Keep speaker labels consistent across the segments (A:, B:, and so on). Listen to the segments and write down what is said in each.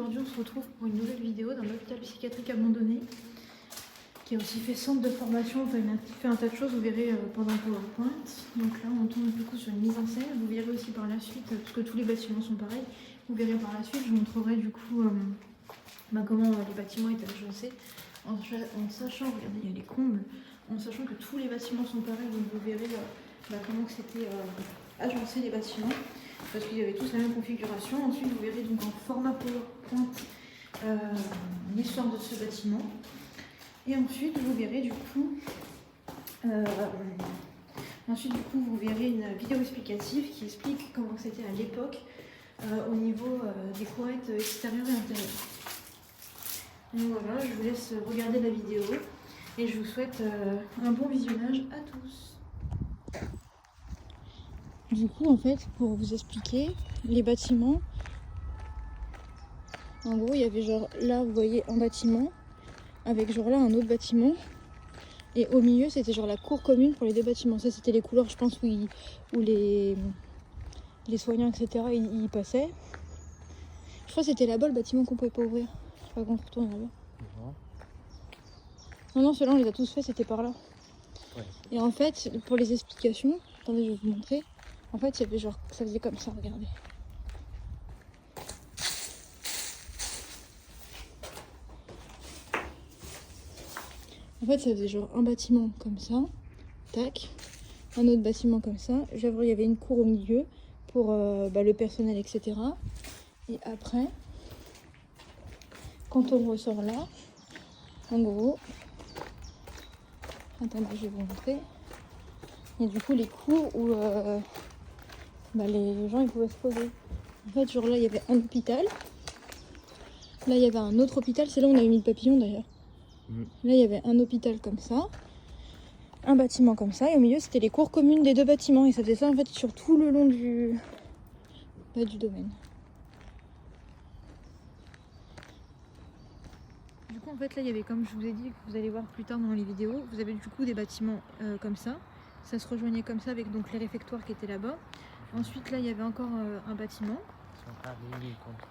A: aujourd'hui on se retrouve pour une nouvelle vidéo d'un hôpital psychiatrique abandonné qui a aussi fait centre de formation, enfin, il a fait un tas de choses, vous verrez pendant PowerPoint. Donc là on tombe du coup sur une mise en scène, vous verrez aussi par la suite, parce que tous les bâtiments sont pareils, vous verrez par la suite, je vous montrerai du coup comment les bâtiments étaient agencés, en sachant, regardez il y a les combles, en sachant que tous les bâtiments sont pareils, donc vous verrez comment c'était agencé les bâtiments, parce qu'ils avaient tous la même configuration. Ensuite vous verrez donc en format PowerPoint l'histoire de ce bâtiment. Et ensuite vous verrez du coup vous verrez une vidéo explicative qui explique comment c'était à l'époque au niveau des courettes extérieures et intérieures. Donc voilà, je vous laisse regarder la vidéo et je vous souhaite un bon visionnage à tous. Du coup en fait, pour vous expliquer les bâtiments, en gros il y avait genre là vous voyez un bâtiment avec genre là un autre bâtiment. Et au milieu, c'était genre la cour commune pour les deux bâtiments. Ça, c'était les couloirs, je pense, où les soignants, etc., ils passaient. Je crois que c'était là-bas le bâtiment qu'on pouvait pas ouvrir. Je crois qu'on retourne là-bas. Non, ceux-là, on les a tous faits, c'était par là. Ouais. Et en fait, pour les explications, attendez, je vais vous montrer. En fait, il y avait genre, ça faisait comme ça, regardez. En fait, ça faisait genre un bâtiment comme ça, tac, un autre bâtiment comme ça. J'avoue, il y avait une cour au milieu pour le personnel, etc. Et après, quand on ressort là, en gros, attendez, je vais vous montrer. Et du coup, les cours où les gens ils pouvaient se poser. En fait, genre là, il y avait un hôpital. Là, il y avait un autre hôpital. C'est là où on avait mis le papillon d'ailleurs. Là, il y avait un hôpital comme ça. Un bâtiment comme ça. Et au milieu, c'était les cours communes des deux bâtiments. Et ça faisait ça en fait sur tout le long du domaine. Du coup, en fait, là, il y avait, comme je vous ai dit, que vous allez voir plus tard dans les vidéos, vous avez du coup des bâtiments comme ça. Ça se rejoignait comme ça avec donc les réfectoires qui étaient là-bas. Ensuite, là, il y avait encore un bâtiment.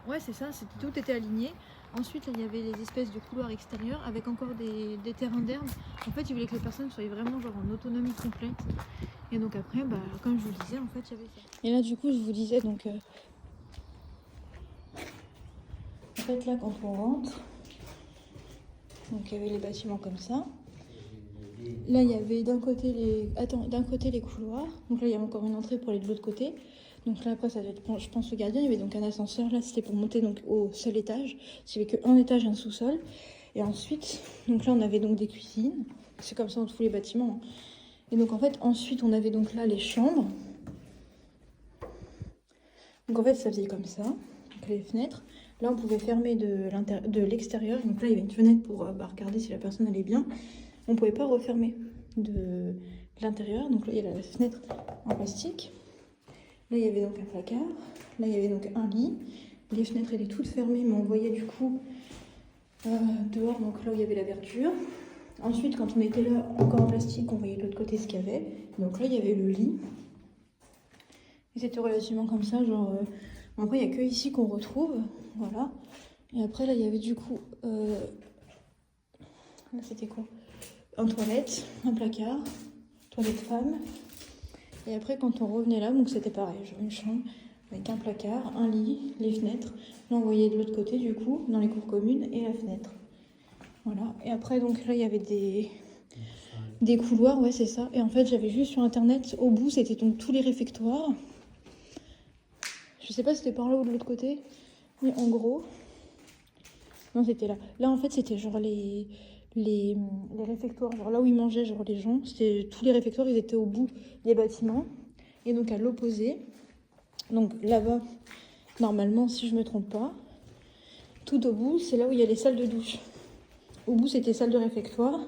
A: Ouais, c'est ça, tout était aligné. Ensuite, là, il y avait les espèces de couloirs extérieurs avec encore des terrains d'herbe. En fait, ils voulaient que les personnes soient vraiment genre en autonomie complète. Et donc après, comme je vous le disais, en fait, il y avait ça. Et là, du coup, je vous disais, donc... en fait, là, quand on rentre, donc il y avait les bâtiments comme ça. Là, il y avait d'un côté les couloirs. Donc là, il y a encore une entrée pour aller de l'autre côté. Donc là, après, ça devait être, je pense, le gardien. Il y avait donc un ascenseur. Là, c'était pour monter donc au seul étage. Il n'y avait qu'un étage et un sous-sol. Et ensuite, donc là, on avait donc des cuisines. C'est comme ça dans tous les bâtiments. Et donc, en fait, ensuite, on avait donc là les chambres. Donc, en fait, ça faisait comme ça. Donc, les fenêtres. Là, on pouvait fermer de l'extérieur. Donc là, il y avait une fenêtre pour regarder si la personne allait bien. On ne pouvait pas refermer de l'intérieur. Donc là, il y a la fenêtre en plastique. Là, il y avait donc un placard. Là, il y avait donc un lit. Les fenêtres étaient toutes fermées, mais on voyait du coup dehors, donc là où il y avait la verdure. Ensuite, quand on était là, encore en plastique, on voyait de l'autre côté ce qu'il y avait. Donc là, il y avait le lit. Et c'était relativement comme ça, genre... après, il n'y a que ici qu'on retrouve. Voilà. Et après, là, il y avait du coup... là, c'était quoi? Un toilette, un placard, toilette femme. Et après, quand on revenait là, donc c'était pareil, genre une chambre avec un placard, un lit, les fenêtres. Là, on voyait de l'autre côté, du coup, dans les cours communes, et la fenêtre. Voilà. Et après, donc là, il y avait des couloirs, ouais, c'est ça. Et en fait, j'avais vu sur Internet, au bout, c'était donc tous les réfectoires. Je sais pas si c'était par là ou de l'autre côté, mais en gros... Non, c'était là. Là, en fait, c'était genre les réfectoires, genre là où ils mangeaient, genre les gens, c'était tous les réfectoires, ils étaient au bout des bâtiments. Et donc à l'opposé, donc là-bas, normalement, si je me trompe pas, tout au bout, c'est là où il y a les salles de douche. Au bout, c'était salle de réfectoire.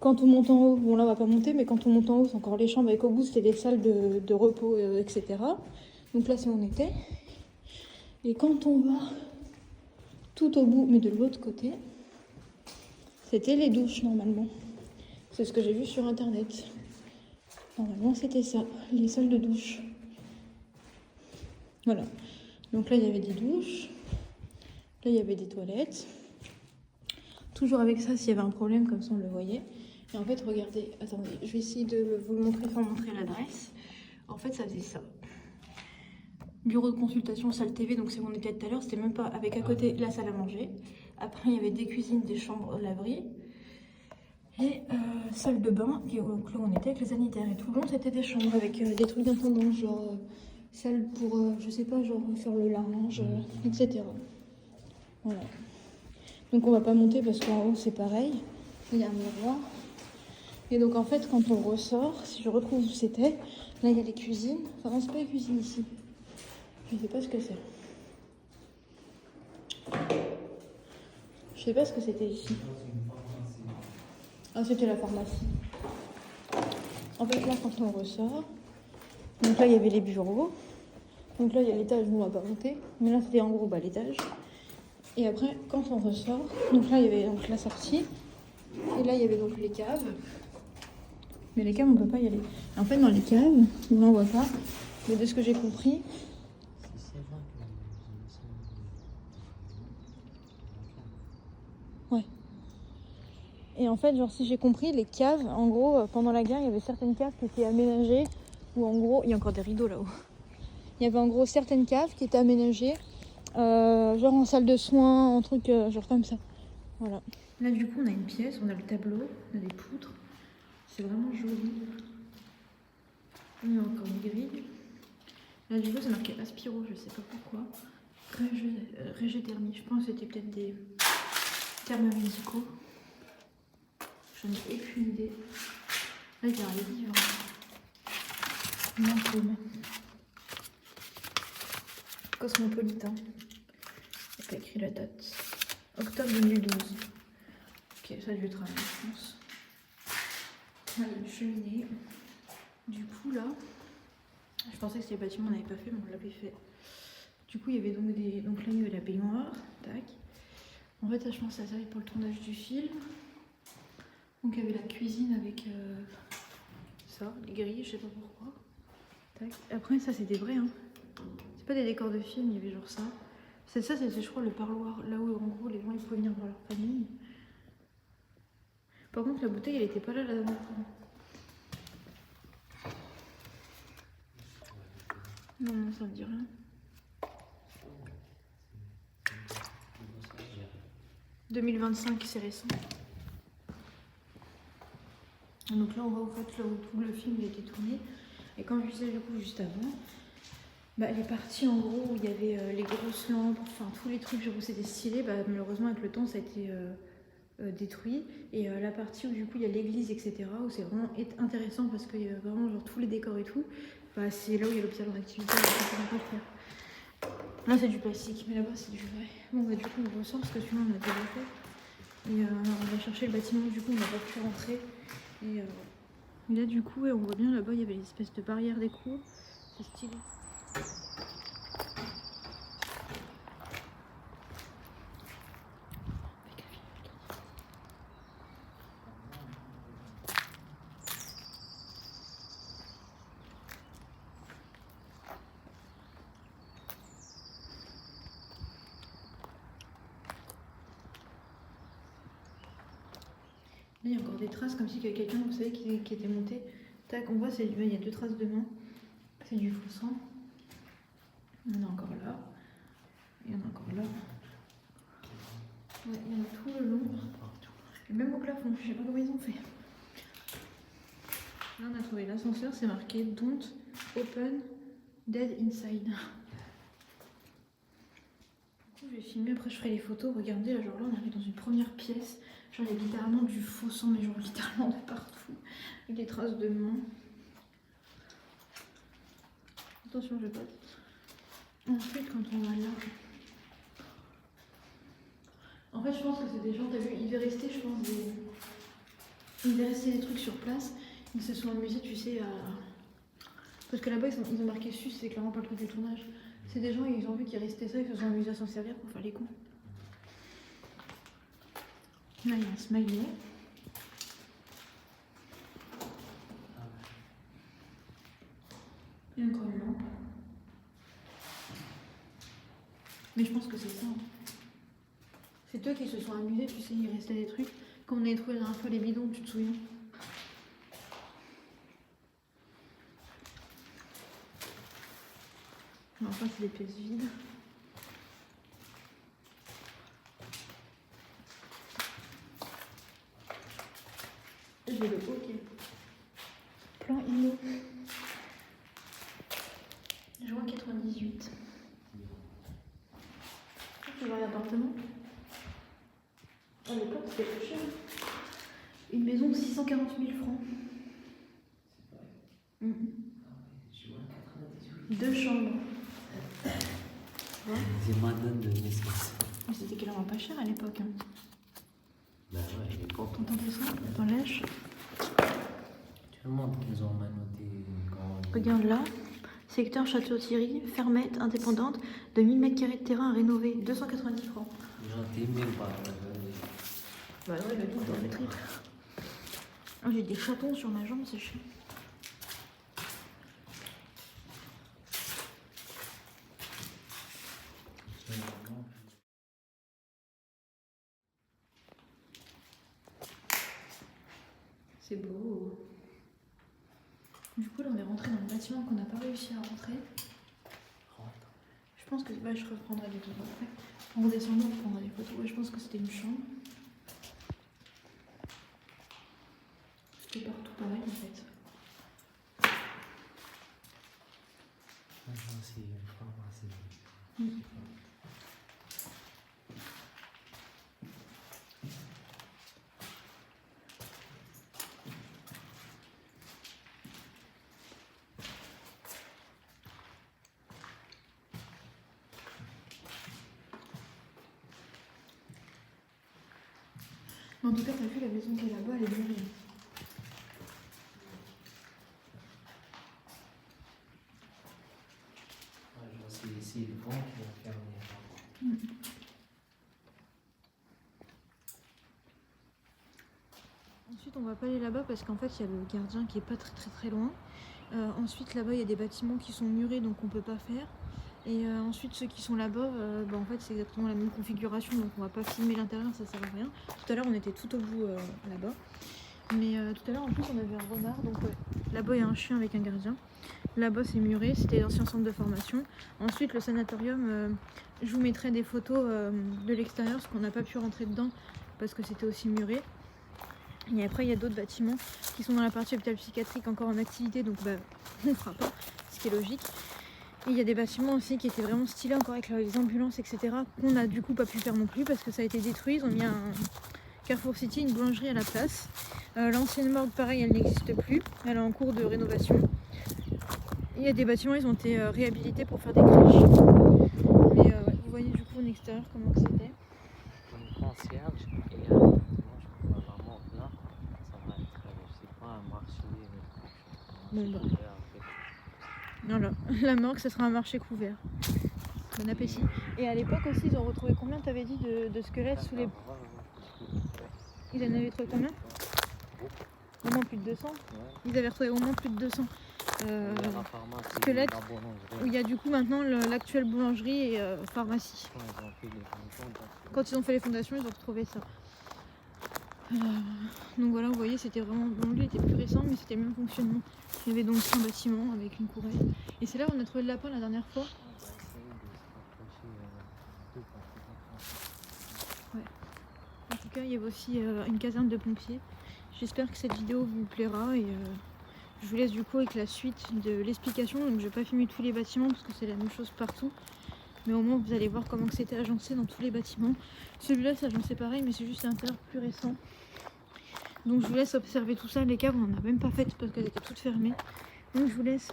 A: Quand on monte en haut, bon là on va pas monter, mais quand on monte en haut, c'est encore les chambres, avec au bout, c'était les salles de repos, etc. Donc là, c'est où on était. Et quand on va tout au bout, mais de l'autre côté, c'était les douches normalement. C'est ce que j'ai vu sur Internet. Normalement, c'était ça, les salles de douche. Voilà. Donc là, il y avait des douches. Là, Là, il y avait des toilettes. Toujours avec ça, s'il y avait un problème, comme ça, on le voyait. Et en fait, regardez, attendez, je vais essayer de vous le montrer sans montrer l'adresse. En fait, ça faisait ça. Bureau de consultation, salle TV, donc c'est où on était tout à l'heure. C'était même pas avec à côté la salle à manger. Après, il y avait des cuisines, des chambres, l'abri. Et salle de bain, là où on était avec les sanitaires. Et tout le long, c'était des chambres avec des trucs d'intendance, genre salle pour, je sais pas, genre faire le linge, etc. Voilà. Donc on va pas monter parce qu'en haut, c'est pareil. Il y a un miroir. Et donc en fait, quand on ressort, si je retrouve où c'était, là, il y a les cuisines. Enfin, non, c'est pas les cuisines ici. Je sais pas ce que c'est. Je sais pas ce que c'était ici. Ah, c'était la pharmacie. En fait, là, quand on ressort, donc là, il y avait les bureaux. Donc là, il y a l'étage où on va pas monter. Mais là, c'était en gros l'étage. Et après, quand on ressort, donc là, il y avait donc la sortie. Et là, il y avait donc les caves. Mais les caves, on peut pas y aller. Et en fait, dans les caves, on n'en voit pas. Mais de ce que j'ai compris, ouais. Et en fait, genre, si j'ai compris, les caves, en gros, pendant la guerre, il y avait certaines caves qui étaient aménagées, où en gros, il y a encore des rideaux là-haut. Il y avait en gros certaines caves qui étaient aménagées, genre en salle de soins, en truc genre comme ça. Voilà. Là, du coup, on a une pièce, on a le tableau, on a des poutres. C'est vraiment joli. Il y a encore une grille. Là, du coup, c'est marqué Aspiro, je sais pas pourquoi. Régéthermie, je pense que c'était peut-être des termes médicaux. Je n'ai aucune idée. Là, il y a les livres. Lancôme. Cosmopolitain. Il n'y a pas écrit la date. Octobre 2012. Ok, ça a dû être un, je pense. Là, il y a une cheminée. Du coup, là, je pensais que c'était le bâtiment, on n'avait pas fait, mais on l'avait fait. Du coup, il y avait donc des. Donc là, il y avait la baignoire. Tac. En fait, ça, je pense que ça servait pour le tournage du film. Donc, il y avait la cuisine avec ça, les grilles, je sais pas pourquoi. Tac. Après, ça, c'était vrai, hein. C'est pas des décors de film, il y avait genre ça. Ça, c'était, je crois, le parloir, là où en gros les gens ils pouvaient venir voir leur famille. Par contre, la bouteille, elle était pas là la dernière fois. Non, non, ça me dit rien. 2025, c'est récent. Donc là, on voit en fait là où tout le film il a été tourné. Et comme je disais du coup juste avant, les parties en gros où il y avait les grosses lampes, enfin tous les trucs où c'était stylé, malheureusement avec le temps ça a été détruit. Et la partie où du coup il y a l'église, etc., où c'est vraiment intéressant parce qu'il y a vraiment genre tous les décors et tout, c'est là où il y a l'hôpital en activité. Là c'est du plastique, mais là-bas c'est du vrai. Bon du coup on ressort parce que celui-là on a déjà fait. Et on va chercher le bâtiment, du coup on n'a pas pu rentrer. Et là du coup on voit bien là-bas il y avait une espèce de barrière d'écrou. C'est stylé. Là, il y a encore des traces comme si quelqu'un, vous savez, qui était monté. Tac, on voit, il y a 2 traces de main. C'est du faux sang. Il y en a encore là. Il y en a encore là. Ouais, il y en a tout le long. Et même au plafond, je sais pas comment ils ont fait. Là, on a trouvé l'ascenseur, c'est marqué Don't open dead inside. Du coup, je vais filmer, après je ferai les photos. Regardez, là, genre là, on arrive dans une première pièce. Genre, il y a littéralement du faux sang, mais genre littéralement de partout. Avec des traces de main. Attention, je passe. Ensuite, quand on va là. En fait, je pense que c'est des gens, t'as vu, il devait rester, je pense, il devait rester des trucs sur place. Ils se sont amusés, tu sais, à. Parce que là-bas, ils ont marqué sus, c'est clairement pas le truc du tournage. C'est des gens, ils ont vu qu'il restait ça, ils se sont amusés à s'en servir pour faire les cons. Là, il y a un smiley. Il y a encore une lampe. Mais je pense que c'est ça. C'est eux qui se sont amusés, tu sais, il restait des trucs. Comme on avait trouvé la dernière fois les bidons, tu te souviens? Enfin, c'est des pièces vides. J'ai le hockey. Plan ILO. Juin 98. Tu vois l'appartement? À l'époque, c'était plus cher. Une maison de 640 000 francs. Deux chambres.
B: C'est madame de naissance.
A: Mais c'était clairement pas cher à l'époque. Hein.
B: Bah ouais, à l'époque.
A: T'entends ça? T'en lèches?
B: Tu me montres qu'ils ont manoté quand...
A: Regarde là. Secteur Château-Thierry, fermette, indépendante, de 1000 m² de terrain à rénover, 290 francs.
B: J'en ai 1000 balles.
A: Bah ouais, le double dans le triple. Oh, j'ai des chatons sur ma jambe, c'est chiant. C'est beau. Du coup, là, on est rentré dans le bâtiment qu'on n'a pas réussi à rentrer. Je pense que bah, je reprendrai des photos après. En redescendant, on reprendra des photos. Ouais, je pense que c'était une chambre. C'était partout pareil en fait.
B: C'est une pharmacie.
A: En tout cas, t'as vu la maison qui est là-bas, elle est murée.
B: C'est le vent qui va faire venir.
A: Ensuite, on va pas aller là-bas parce qu'en fait, il y a le gardien qui est pas très loin. Ensuite, là-bas, il y a des bâtiments qui sont murés, donc on peut pas faire. Et ensuite, ceux qui sont là-bas, en fait, c'est exactement la même configuration, donc on va pas filmer l'intérieur, ça sert à rien. Tout à l'heure, on était tout au bout là-bas. Mais tout à l'heure, en plus, on avait un renard, donc là-bas, il y a un chien avec un gardien. Là-bas, c'est muré, c'était l'ancien centre de formation. Ensuite, le sanatorium, je vous mettrai des photos de l'extérieur, parce qu'on n'a pas pu rentrer dedans, parce que c'était aussi muré. Et après, il y a d'autres bâtiments qui sont dans la partie hôpital psychiatrique encore en activité, donc on ne fera pas, ce qui est logique. Et il y a des bâtiments aussi qui étaient vraiment stylés, encore avec les ambulances, etc., qu'on n'a du coup pas pu faire non plus parce que ça a été détruit. Ils ont mis un Carrefour City, une boulangerie à la place. L'ancienne morgue, pareil, elle n'existe plus. Elle est en cours de rénovation. Il y a des bâtiments, ils ont été réhabilités pour faire des crèches. Mais ouais, vous voyez du coup en extérieur comment que c'était.
B: Une concierge et je crois vraiment là, ça va être, je sais pas, un marché.
A: Bon bah. Voilà, la morgue, ça sera un marché couvert. Bon appétit. Et à l'époque aussi, ils ont retrouvé combien, t'avais dit, de squelettes sous les... Ils en avaient trouvé combien? Au moins plus de 200. Ils avaient retrouvé au moins plus de 200 squelettes. Où il y a du coup maintenant l'actuelle boulangerie et pharmacie. Quand ils ont fait les fondations, ils ont retrouvé ça. Donc voilà, vous voyez, c'était vraiment... Bon, lui, il était plus récent, mais c'était le même fonctionnement. Il y avait donc un bâtiment avec une courette. Et c'est là où on a trouvé le lapin la dernière fois. Ouais. En tout cas, il y avait aussi une caserne de pompiers. J'espère que cette vidéo vous plaira et je vous laisse du coup avec la suite de l'explication. Donc je vais pas filmer tous les bâtiments parce que c'est la même chose partout. Mais au moins vous allez voir comment c'était agencé dans tous les bâtiments. Celui-là c'est agencé pareil mais c'est juste un intérieur plus récent. Donc je vous laisse observer tout ça. Les caves on n'en a même pas faites parce qu'elles étaient toutes fermées. Donc je vous laisse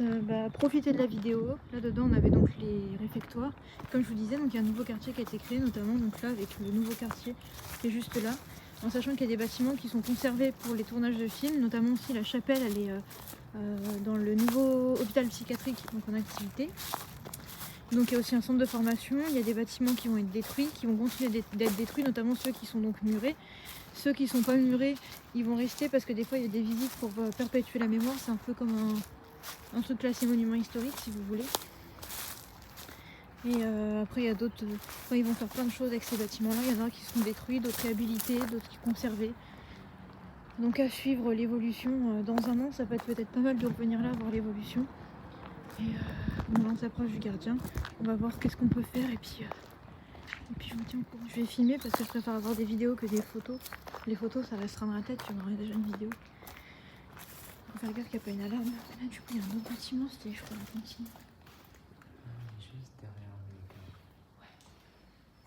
A: profiter de la vidéo. Là dedans on avait donc les réfectoires. Comme je vous disais, donc il y a un nouveau quartier qui a été créé, notamment donc là avec le nouveau quartier qui est juste là. En sachant qu'il y a des bâtiments qui sont conservés pour les tournages de films, notamment aussi la chapelle, elle est dans le nouveau hôpital psychiatrique donc en activité. Donc il y a aussi un centre de formation, il y a des bâtiments qui vont être détruits, qui vont continuer d'être détruits, notamment ceux qui sont donc murés. Ceux qui ne sont pas murés, ils vont rester parce que des fois il y a des visites pour perpétuer la mémoire, c'est un peu comme un truc classé monument historique si vous voulez. Et après, il y a d'autres. Ils vont faire plein de choses avec ces bâtiments-là. Il y en a qui sont détruits, d'autres réhabilités, d'autres qui conservés. Donc à suivre l'évolution. Dans un an, ça peut être peut-être pas mal de revenir là, voir l'évolution. Et là, on s'approche du gardien. On va voir qu'est-ce qu'on peut faire. Et puis je vous tiens au courant. Je vais filmer parce que je préfère avoir des vidéos que des photos. Les photos, ça restera dans la tête. Tu auras déjà une vidéo. Faut faire gaffe qu'il n'y a pas une alarme. Et là, du coup, il y a un autre bâtiment. C'était, je crois, la cantine.
B: Juste derrière le gars. Ouais.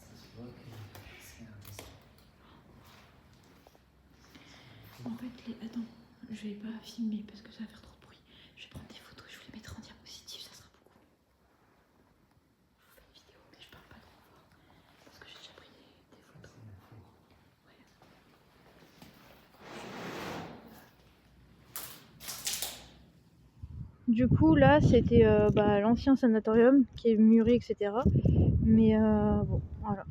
B: Ça se voit que c'est un restaurant.
A: En fait, attends, je vais pas filmer parce que ça va faire trop de bruit. Je vais prendre des photos et je vais les mettre en diapositive, ça sera beaucoup. Je vous fais une vidéo, mais je parle pas trop fort parce que j'ai déjà pris des photos. Ouais. Du coup, là, c'était l'ancien sanatorium qui est muré, etc. Mais bon, voilà.